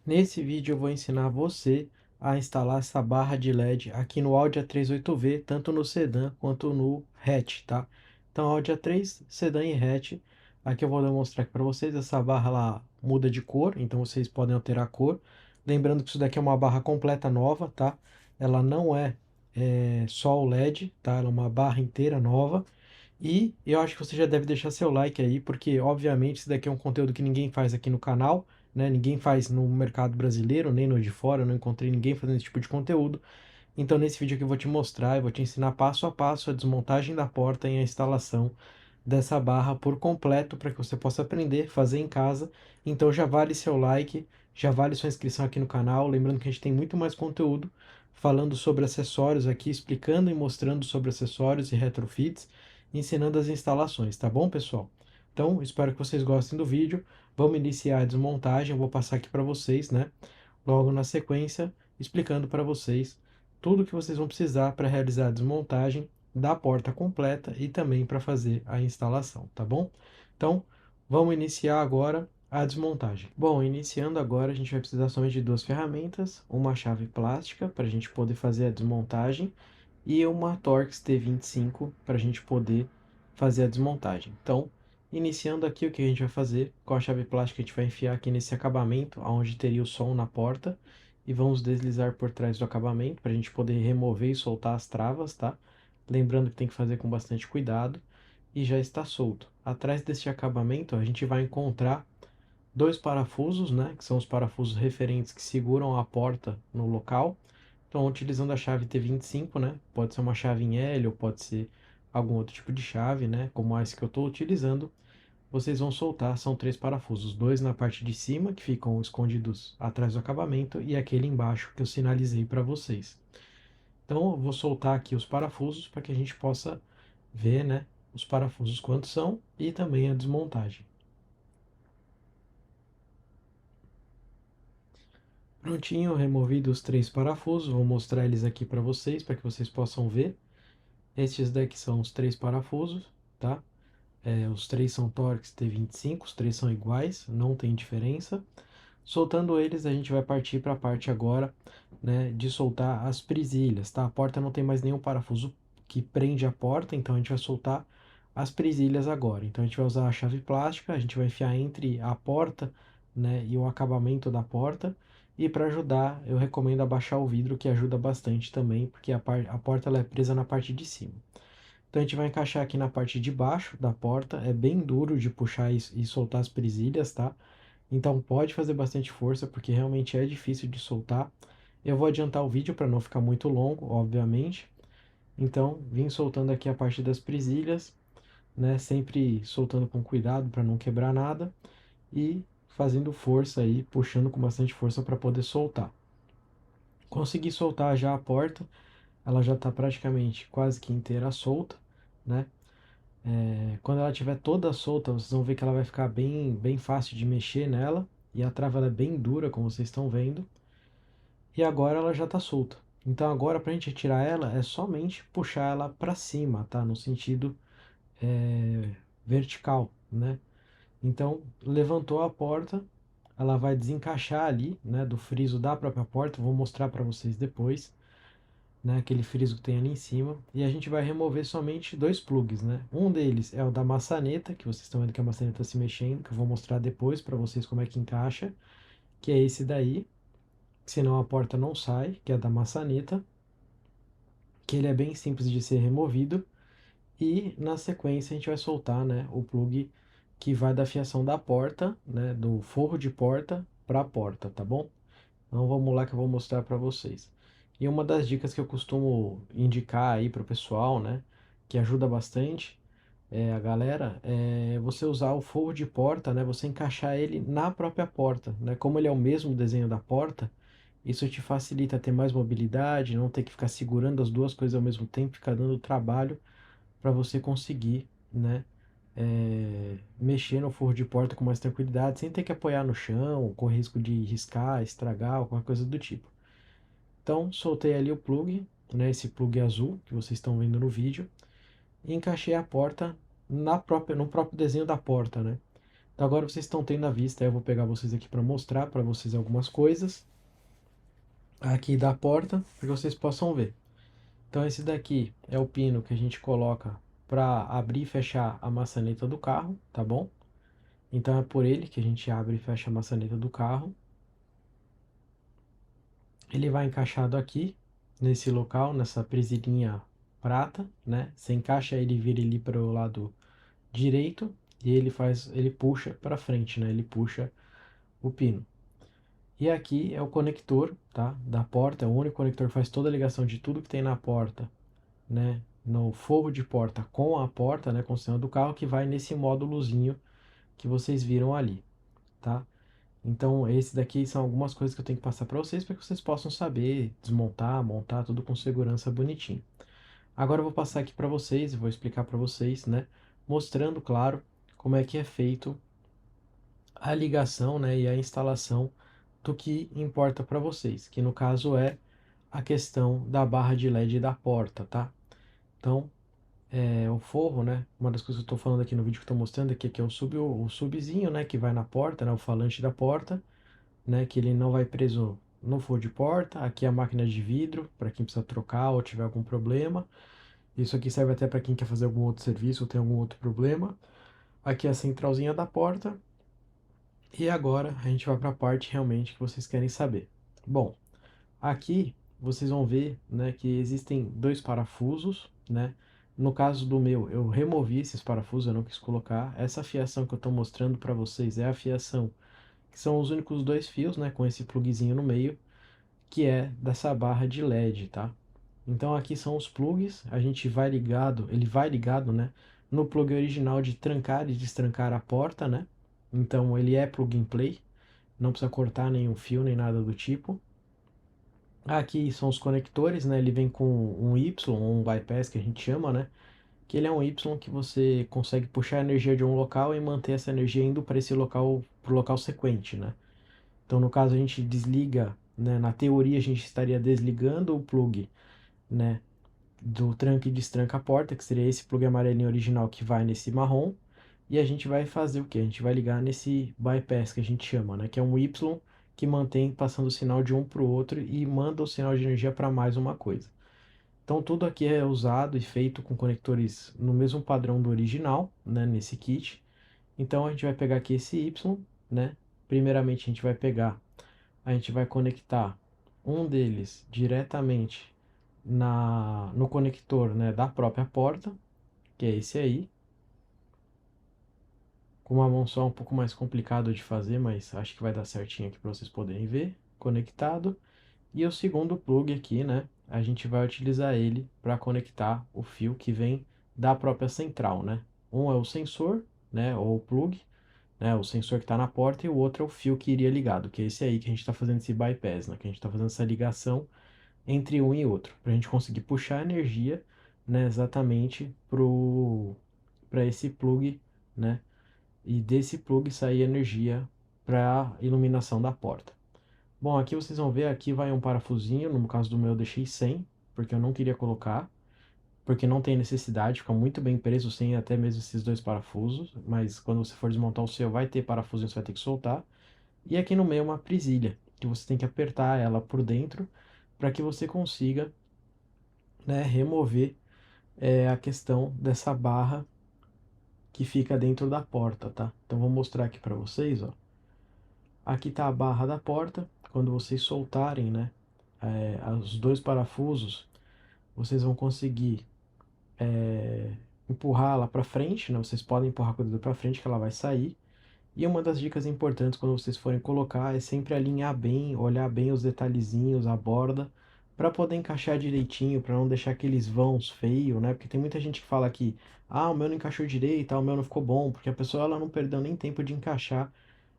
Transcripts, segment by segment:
Nesse vídeo eu vou ensinar você a instalar essa barra de LED aqui no Audi A3 8V, tanto no sedã quanto no hatch, tá? Então Audi A3, sedã e hatch. Aqui eu vou demonstrar aqui para vocês, essa barra ela muda de cor, então vocês podem alterar a cor. Lembrando que isso daqui é uma barra completa nova, tá? Ela não é só o LED, tá? Ela é uma barra inteira nova. E eu acho que você já deve deixar seu like aí, porque obviamente isso daqui é um conteúdo que ninguém faz aqui no canal, né? Ninguém faz no mercado brasileiro, nem no de fora, eu não encontrei ninguém fazendo esse tipo de conteúdo. Então nesse vídeo aqui eu vou te mostrar, eu vou te ensinar passo a passo a desmontagem da porta e a instalação dessa barra por completo para que você possa aprender, fazer em casa. Então já vale seu like, já vale sua inscrição aqui no canal. Lembrando que a gente tem muito mais conteúdo falando sobre acessórios aqui, explicando e mostrando sobre acessórios e retrofits, ensinando as instalações, tá bom, pessoal? Então, espero que vocês gostem do vídeo. Vamos iniciar a desmontagem, eu vou passar aqui para vocês, né? Logo na sequência, explicando para vocês tudo que vocês vão precisar para realizar a desmontagem da porta completa e também para fazer a instalação, tá bom? Então, vamos iniciar agora a desmontagem. Bom, iniciando agora, a gente vai precisar somente de duas ferramentas, uma chave plástica para a gente poder fazer a desmontagem e uma Torx T25 para a gente poder fazer a desmontagem. Então, iniciando aqui, o que a gente vai fazer? Com a chave plástica a gente vai enfiar aqui nesse acabamento, onde teria o som na porta, e vamos deslizar por trás do acabamento para a gente poder remover e soltar as travas, tá? Lembrando que tem que fazer com bastante cuidado, e já está solto. Atrás desse acabamento a gente vai encontrar dois parafusos, né? Que são os parafusos referentes que seguram a porta no local. Então, utilizando a chave T25, né? Pode ser uma chave em L ou pode ser algum outro tipo de chave, né? Como essa que eu estou utilizando. Vocês vão soltar, são três parafusos, dois na parte de cima, que ficam escondidos atrás do acabamento, e aquele embaixo que eu sinalizei para vocês. Então, eu vou soltar aqui os parafusos para que a gente possa ver, né? Os parafusos quantos são e também a desmontagem. Prontinho, removido os três parafusos, vou mostrar eles aqui para que vocês possam ver. Estes daqui são os três parafusos, tá? Os três são Torx T25, os três são iguais, não tem diferença. Soltando eles, a gente vai partir para a parte agora, né, de soltar as presilhas, tá? A porta não tem mais nenhum parafuso que prende a porta, então a gente vai soltar as presilhas agora. Então a gente vai usar a chave plástica, a gente vai enfiar entre a porta, né, e o acabamento da porta. E para ajudar, eu recomendo abaixar o vidro, que ajuda bastante também, porque a porta ela é presa na parte de cima. Então a gente vai encaixar aqui na parte de baixo da porta, é bem duro de puxar e soltar as presilhas, tá? Então pode fazer bastante força, porque realmente é difícil de soltar. Eu vou adiantar o vídeo para não ficar muito longo, obviamente. Então, vim soltando aqui a parte das presilhas, né? Sempre soltando com cuidado para não quebrar nada e fazendo força aí, puxando com bastante força para poder soltar. Consegui soltar já a porta, ela já está praticamente quase que inteira solta, né? Quando ela estiver toda solta, vocês vão ver que ela vai ficar bem fácil de mexer nela. E a trava ela é bem dura, como vocês estão vendo. E agora ela já está solta. Então agora para a gente retirar ela é somente puxar ela para cima, tá? No sentido vertical, né? Então levantou a porta, ela vai desencaixar ali, né? Do friso da própria porta. Vou mostrar para vocês depois, né? Aquele friso que tem ali em cima. E a gente vai remover somente dois plugs, né? Um deles é o da maçaneta, que vocês estão vendo que a maçaneta se mexendo, que eu vou mostrar depois para vocês como é que encaixa, que é esse daí, senão a porta não sai, que é da maçaneta, que ele é bem simples de ser removido. E na sequência a gente vai soltar, né, o plug que vai da fiação da porta, né, do forro de porta para a porta, tá bom? Então vamos lá que eu vou mostrar para vocês. E uma das dicas que eu costumo indicar aí para o pessoal, né, que ajuda bastante a galera, é você usar o forro de porta, né, você encaixar ele na própria porta, né, como ele é o mesmo desenho da porta, isso te facilita ter mais mobilidade, não ter que ficar segurando as duas coisas ao mesmo tempo, ficar dando trabalho para você conseguir, né, mexer no forro de porta com mais tranquilidade, sem ter que apoiar no chão, com risco de riscar, estragar ou qualquer coisa do tipo. Então, soltei ali o plug, né, esse plug azul que vocês estão vendo no vídeo, e encaixei a porta no próprio desenho da porta, né? Então agora vocês estão tendo a vista, eu vou pegar vocês aqui para mostrar para vocês algumas coisas aqui da porta, para que vocês possam ver. Então esse daqui é o pino que a gente coloca para abrir e fechar a maçaneta do carro, tá bom? Então é por ele que a gente abre e fecha a maçaneta do carro. Ele vai encaixado aqui, nesse local, nessa presilhinha prata, né? Você encaixa ele e vira ele para o lado direito e ele puxa para frente, né? Ele puxa o pino. E aqui é o conector, tá? Da porta, é o único conector que faz toda a ligação de tudo que tem na porta, né? No forro de porta com a porta, né? Com o sistema do carro, que vai nesse módulozinho que vocês viram ali, tá? Então, esse daqui são algumas coisas que eu tenho que passar para vocês para que vocês possam saber desmontar, montar tudo com segurança bonitinho. Agora eu vou passar aqui para vocês e vou explicar para vocês, né? Mostrando, claro, como é que é feito a ligação, né, e a instalação do que importa para vocês, que no caso é a questão da barra de LED da porta, tá? Então, o forro, né, uma das coisas que eu estou falando aqui no vídeo que estou mostrando aqui, que é o subzinho, né, que vai na porta, né, o falante da porta, né, que ele não vai preso no forro de porta. Aqui é a máquina de vidro, para quem precisa trocar ou tiver algum problema. Isso aqui serve até para quem quer fazer algum outro serviço ou tem algum outro problema. Aqui é a centralzinha da porta. E agora a gente vai para a parte realmente que vocês querem saber. Bom, aqui vocês vão ver, né, que existem dois parafusos, né? No caso do meu, eu removi esses parafusos, eu não quis colocar. Essa fiação que eu estou mostrando para vocês é a fiação que são os únicos dois fios, né, com esse plugzinho no meio, que é dessa barra de LED, tá? Então aqui são os plugs, a gente vai ligado, ele vai ligado, né, no plug original de trancar e destrancar a porta, né? Então ele é plug and play, não precisa cortar nenhum fio nem nada do tipo. Aqui são os conectores, né? Ele vem com um Y, um bypass que a gente chama, né? Que ele é um Y que você consegue puxar a energia de um local e manter essa energia indo para esse local, para o local sequente, né? Então, no caso, a gente desliga, né? Na teoria, a gente estaria desligando o plug, né? Do tranca e destranca a porta, que seria esse plug amarelinho original que vai nesse marrom. E a gente vai fazer o que? A gente vai ligar nesse bypass que a gente chama, né? Que é um Y que mantém passando o sinal de um para o outro e manda o sinal de energia para mais uma coisa. Então, tudo aqui é usado e feito com conectores no mesmo padrão do original, né? Nesse kit. Então, a gente vai pegar aqui esse Y, né? Primeiramente, a gente vai conectar um deles diretamente no conector, né, da própria porta, que é esse aí. Com uma mão só é um pouco mais complicado de fazer, mas acho que vai dar certinho aqui para vocês poderem ver. Conectado. E o segundo plug aqui, né, a gente vai utilizar ele para conectar o fio que vem da própria central, né. Um é o sensor, né, ou o plug, né, o sensor que está na porta, e o outro é o fio que iria ligado, que é esse aí que a gente está fazendo esse bypass, né, que a gente está fazendo essa ligação entre um e outro, para a gente conseguir puxar energia, né, exatamente para esse plug, né, e desse plug sair energia para a iluminação da porta. Bom, aqui vocês vão ver, aqui vai um parafusinho, no caso do meu eu deixei sem, porque eu não queria colocar, porque não tem necessidade, fica muito bem preso sem até mesmo esses dois parafusos, mas quando você for desmontar o seu vai ter parafuso, você vai ter que soltar. E aqui no meio é uma presilha, que você tem que apertar ela por dentro para que você consiga, né, remover a questão dessa barra que fica dentro da porta, tá? Então vou mostrar aqui para vocês, ó. Aqui tá a barra da porta. Quando vocês soltarem, né, os dois parafusos, vocês vão conseguir empurrá-la para frente, né? Vocês podem empurrar com o dedo para frente que ela vai sair. E uma das dicas importantes quando vocês forem colocar é sempre alinhar bem, olhar bem os detalhezinhos, a borda, para poder encaixar direitinho, para não deixar aqueles vãos feios, né? Porque tem muita gente que fala que, ah, o meu não encaixou direito, ah, o meu não ficou bom, porque a pessoa ela não perdeu nem tempo de encaixar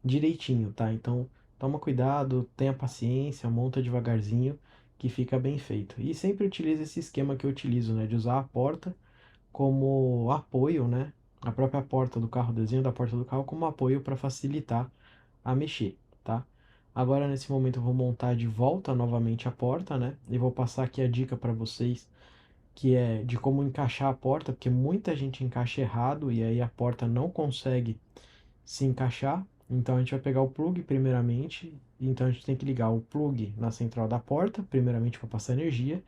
direitinho, tá? Então, toma cuidado, tenha paciência, monta devagarzinho, que fica bem feito. E sempre utilize esse esquema que eu utilizo, né? De usar a porta como apoio, né? A própria porta do carro, o desenho da porta do carro como apoio para facilitar a mexer, tá? Agora nesse momento eu vou montar de volta novamente a porta, né? E vou passar aqui a dica para vocês, que é de como encaixar a porta, porque muita gente encaixa errado e aí a porta não consegue se encaixar. Então a gente vai pegar o plug primeiramente, então a gente tem que ligar o plug na central da porta, primeiramente para passar energia,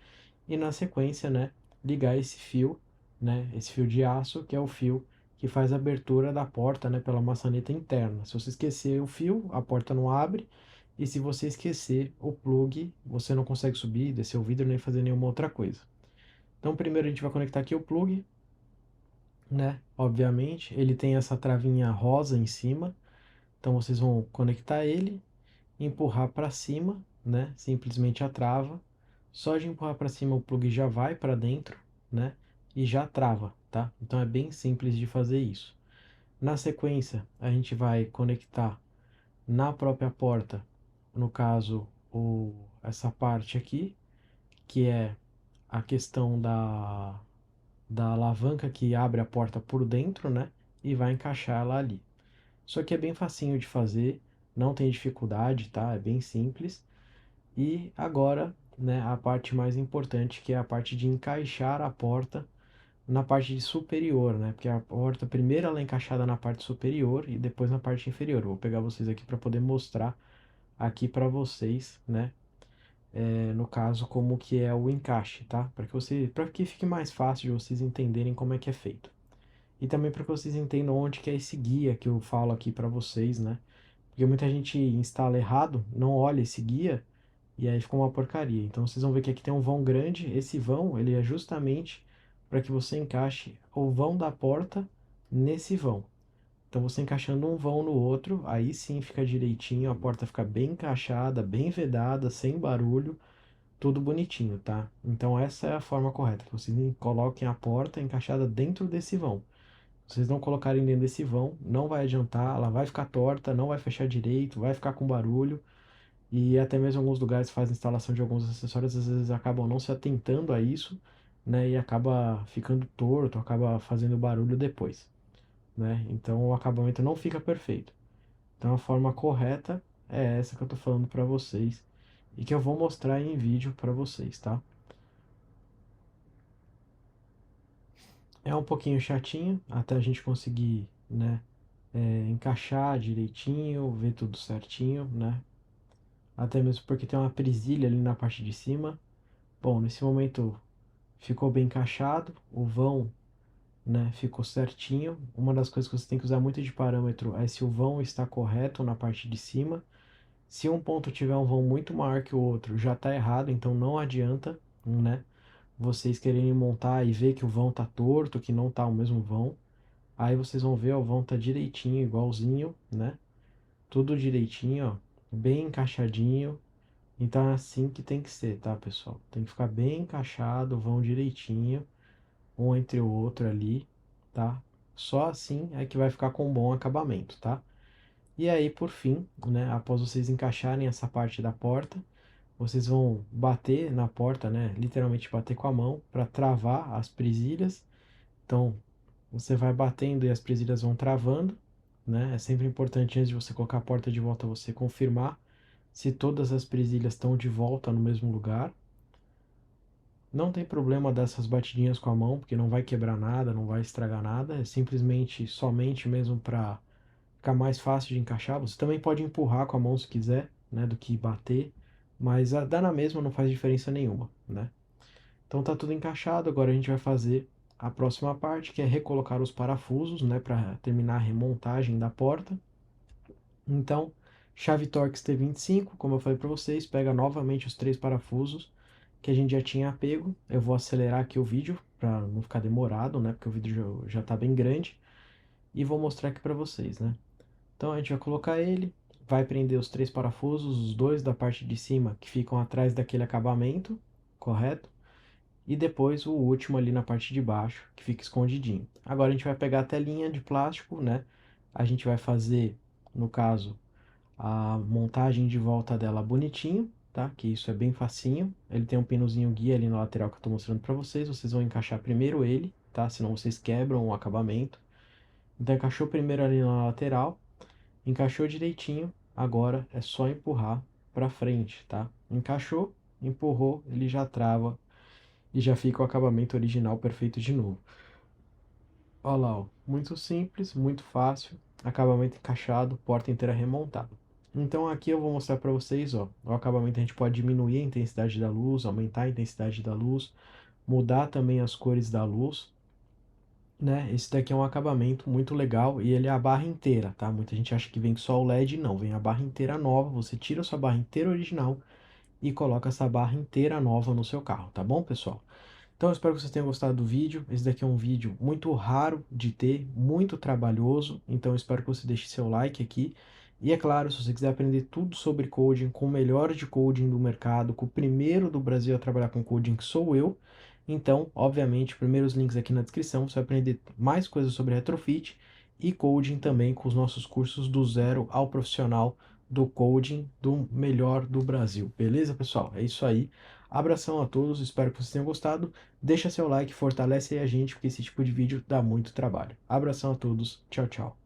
e na sequência, né, ligar esse fio, né, esse fio de aço, que é o fio que faz a abertura da porta, né, pela maçaneta interna. Se você esquecer o fio, a porta não abre, e se você esquecer o plug, você não consegue subir, descer o vidro nem fazer nenhuma outra coisa. Então primeiro a gente vai conectar aqui o plug, né? Obviamente, ele tem essa travinha rosa em cima, então vocês vão conectar ele, empurrar para cima, né? Simplesmente a trava. Só de empurrar para cima o plug já vai para dentro, né? E já trava, tá? Então é bem simples de fazer isso. Na sequência, a gente vai conectar na própria porta, no caso, essa parte aqui, que é a questão da alavanca que abre a porta por dentro, né? E vai encaixar ela ali. Isso aqui é bem facinho de fazer, não tem dificuldade, tá? É bem simples. E agora, né, a parte mais importante, que é a parte de encaixar a porta na parte superior, né? Porque a porta primeiro ela é encaixada na parte superior e depois na parte inferior. Eu vou pegar vocês aqui para poder mostrar aqui para vocês, né? No caso, como que é o encaixe, tá? Para que fique mais fácil de vocês entenderem como é que é feito. E também para que vocês entendam onde que é esse guia que eu falo aqui para vocês, né? Porque muita gente instala errado, não olha esse guia e aí fica uma porcaria. Então vocês vão ver que aqui tem um vão grande. Esse vão, ele é justamente para que você encaixe o vão da porta nesse vão. Então você encaixando um vão no outro, aí sim fica direitinho, a porta fica bem encaixada, bem vedada, sem barulho, tudo bonitinho, tá? Então essa é a forma correta, que vocês coloquem a porta encaixada dentro desse vão. Se vocês não colocarem dentro desse vão, não vai adiantar, ela vai ficar torta, não vai fechar direito, vai ficar com barulho. E até mesmo alguns lugares que fazem instalação de alguns acessórios, às vezes acabam não se atentando a isso, né? E acaba ficando torto, acaba fazendo barulho depois, né? Então o acabamento não fica perfeito. Então a forma correta é essa que eu tô falando para vocês e que eu vou mostrar em vídeo para vocês, tá? É um pouquinho chatinho até a gente conseguir, né, encaixar direitinho, ver tudo certinho, né? Até mesmo porque tem uma presilha ali na parte de cima. Bom, nesse momento ficou bem encaixado, o vão, né, ficou certinho. Uma das coisas que você tem que usar muito de parâmetro é se o vão está correto na parte de cima. Se um ponto tiver um vão muito maior que o outro, já está errado, então não adianta, né, vocês quererem montar e ver que o vão tá torto, que não tá o mesmo vão. Aí vocês vão ver, ó, o vão tá direitinho, igualzinho, né? Tudo direitinho, ó, bem encaixadinho. Então é assim que tem que ser, tá, pessoal? Tem que ficar bem encaixado, vão direitinho, um entre o outro ali, tá? Só assim é que vai ficar com um bom acabamento, tá? E aí, por fim, né, após vocês encaixarem essa parte da porta, vocês vão bater na porta, né? Literalmente bater com a mão para travar as presilhas. Então, você vai batendo e as presilhas vão travando, né? É sempre importante antes de você colocar a porta de volta você confirmar se todas as presilhas estão de volta no mesmo lugar. Não tem problema dessas batidinhas com a mão, porque não vai quebrar nada, não vai estragar nada. É simplesmente somente mesmo para ficar mais fácil de encaixar. Você também pode empurrar com a mão se quiser, né, do que bater, mas dá na mesma, não faz diferença nenhuma, né? Então tá tudo encaixado, agora a gente vai fazer a próxima parte, que é recolocar os parafusos, né, para terminar a remontagem da porta. Então, chave Torx T25, como eu falei para vocês, pega novamente os três parafusos que a gente já tinha pego. Eu vou acelerar aqui o vídeo para não ficar demorado, né, porque o vídeo já tá bem grande, e vou mostrar aqui para vocês, né? Então a gente vai colocar ele, vai prender os três parafusos, os dois da parte de cima que ficam atrás daquele acabamento, correto? E depois o último ali na parte de baixo, que fica escondidinho. Agora a gente vai pegar a telinha de plástico, né? A gente vai fazer, no caso, a montagem de volta dela bonitinho, tá? Que isso é bem facinho. Ele tem um pinozinho guia ali na lateral que eu tô mostrando para vocês. Vocês vão encaixar primeiro ele, tá? Senão vocês quebram o acabamento. Então encaixou primeiro ali na lateral, encaixou direitinho. Agora é só empurrar para frente, tá? Encaixou, empurrou, ele já trava e já fica o acabamento original perfeito de novo. Olha lá, ó. Muito simples, muito fácil. acabamento encaixado, porta inteira remontada. Então aqui eu vou mostrar para vocês, ó, o acabamento a gente pode diminuir a intensidade da luz, aumentar a intensidade da luz, mudar também as cores da luz, né? Esse daqui é um acabamento muito legal e ele é a barra inteira, tá? Muita gente acha que vem só o LED, não, vem a barra inteira nova, você tira a sua barra inteira original e coloca essa barra inteira nova no seu carro, tá bom, pessoal? Então, eu espero que vocês tenham gostado do vídeo. Esse daqui é um vídeo muito raro de ter, muito trabalhoso. Então, eu espero que você deixe seu like aqui. E é claro, se você quiser aprender tudo sobre coding, com o melhor de coding do mercado, com o primeiro do Brasil a trabalhar com coding, que sou eu. Então, obviamente, primeiros links aqui na descrição. Você vai aprender mais coisas sobre retrofit e coding também com os nossos cursos do zero ao profissional do coding do melhor do Brasil. Beleza, pessoal? É isso aí. Abração a todos, espero que vocês tenham gostado. Deixa seu like, fortalece aí a gente, porque esse tipo de vídeo dá muito trabalho. Abração a todos, tchau, tchau.